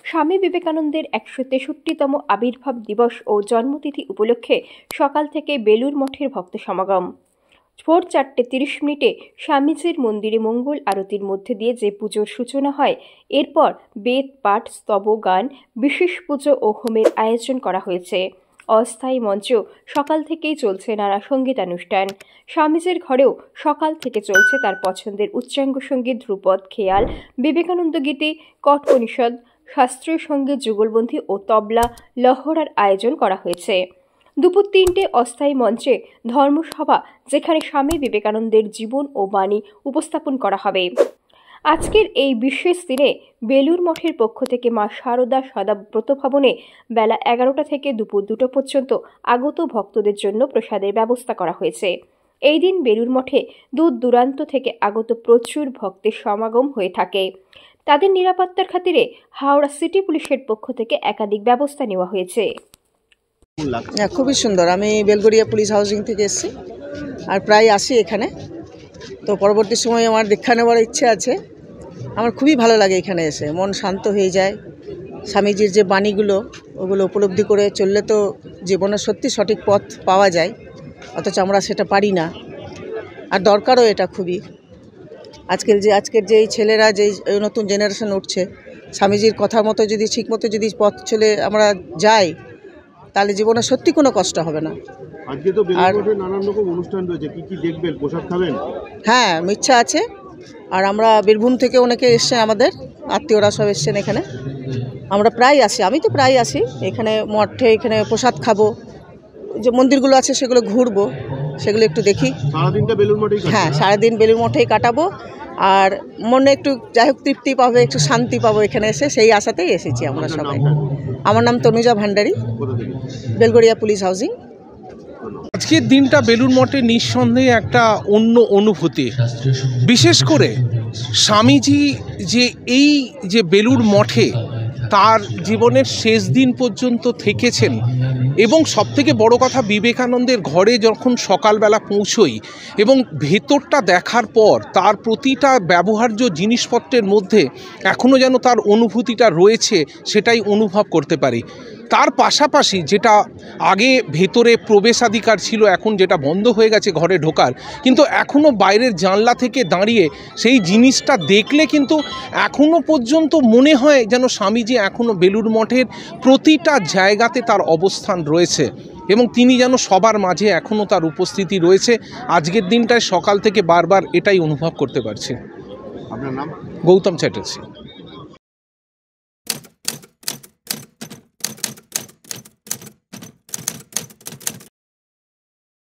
স্বামী বিবেকানন্দের ১৬৩তম আবির্ভাব দিবস ও জন্মতিথি উপলক্ষে সকাল থেকে বেলুর মঠের ভক্ত সমাগম। ভোর ৪:৩০ স্বামীজির মন্দিরে মঙ্গল আরতির মধ্যে দিয়ে যে পুজোর সূচনা হয়, এরপর বেদ পাঠ, স্তব গান, বিশেষ পুজো ও হোমের আয়োজন করা হয়েছে। অস্থায়ী মঞ্চেও সকাল থেকেই চলছে নানা সঙ্গীতানুষ্ঠান। স্বামীজির ঘরেও সকাল থেকে চলছে তার পছন্দের উচ্চাঙ্গ সঙ্গীত, ধ্রুপদ, খেয়াল, বিবেকানন্দ গীতি, কটকনিষদ, শাস্ত্রীয় সঙ্গীত, যুগলবন্দী ও তবলা লহরার আয়োজন করা হয়েছে। দুপুর ৩টে অস্থায়ী মঞ্চে ধর্মসভা, যেখানে স্বামী বিবেকানন্দের জীবন ও বাণী উপস্থাপন করা হবে। আজকের এই বিশেষ দিনে বেলুর মঠের পক্ষ থেকে মা শারদা সদাব্রত ভবনে বেলা ১১টা থেকে দুপুর ২টো পর্যন্ত আগত ভক্তদের জন্য প্রসাদের ব্যবস্থা করা হয়েছে। এই দিন বেলুর মঠে দূর দূরান্ত থেকে আগত প্রচুর ভক্তের সমাগম হয়ে থাকে। তাদের নিরাপত্তার খাতিরে হাওড়া সিটি পুলিশের পক্ষ থেকে একাধিক ব্যবস্থা নেওয়া হয়েছে। খুবই সুন্দর। আমি বেলগড়িয়া পুলিশ হাউজিং থেকে এসেছি, আর প্রায় আসি এখানে। তো পরবর্তী সময়ে আমার দীক্ষা নেওয়ার ইচ্ছে আছে। আমার খুবই ভালো লাগে এখানে এসে, মন শান্ত হয়ে যায়। স্বামীজির যে বাণীগুলো, ওগুলো উপলব্ধি করে চললে তো জীবনের সত্যি সঠিক পথ পাওয়া যায়, অথচ আমরা সেটা পারি না। আর দরকারও এটা খুবই। আজকের যে এই ছেলেরা, যে নতুন জেনারেশন উঠছে, স্বামীজির কথা মতো যদি ঠিকমতো যদি পথ চলে আমরা যাই, তাহলে জীবনে সত্যি কোনো কষ্ট হবে না। আজকে তো বেলুড়মঠে নানান রকম অনুষ্ঠান রয়েছে, কি দেখবেন? প্রসাদ খাবেন? হ্যাঁ, ইচ্ছা আছে। আর আমরা বীরভূম থেকে অনেকে এসছেন, আমাদের আত্মীয়রা সব এসছেন এখানে। আমরা প্রায় আসি, আমি তো প্রায় আসি এখানে মঠে। এখানে প্রসাদ খাবো, যে মন্দিরগুলো আছে সেগুলো ঘুরবো, সেগুলো একটু দেখি। সারাদিনটা বেলুড় মঠেই? হ্যাঁ, সারাদিন বেলুড় মঠেই কাটাবো। আর মনে একটু যাই হোক তৃপ্তি পাবো, একটু শান্তি পাবো এখানে এসে, সেই আশাতেই এসেছি আমরা সবাই। আমার নাম তনুজা ভান্ডারী, বেলগড়িয়া পুলিশ হাউজিং। আজকের দিনটা বেলুড় মঠে নিঃসন্দেহে একটা অন্য অনুভূতি। বিশেষ করে স্বামীজি যে বেলুড় মঠে তার জীবনের শেষ দিন পর্যন্ত থেকেছেন, এবং সবথেকে বড় কথা, বিবেকানন্দের ঘরে যখন সকালবেলা পৌঁছই এবং ভেতরটা দেখার পর তার প্রতিটা ব্যবহার্য জিনিসপত্রের মধ্যে এখনও যেন তার অনুভূতিটা রয়েছে, সেটাই অনুভব করতে পারি। তার পাশাপাশি যেটা আগে ভেতরে প্রবেশাধিকার ছিল, এখন যেটা বন্ধ হয়ে গেছে ঘরে ঢোকার, কিন্তু এখনও বাইরের জানলা থেকে দাঁড়িয়ে সেই জিনিসটা দেখলে কিন্তু এখনও পর্যন্ত মনে হয় যেন স্বামীজি এখনও বেলুড় মঠের প্রতিটা জায়গাতে তার অবস্থান রয়েছে, এবং তিনি যেন সবার মাঝে এখনও তার উপস্থিতি রয়েছে। আজকের দিনটায় সকাল থেকে বারবার এটাই অনুভব করতে পারছি। আপনার নাম? গৌতম চ্যাটার্জি।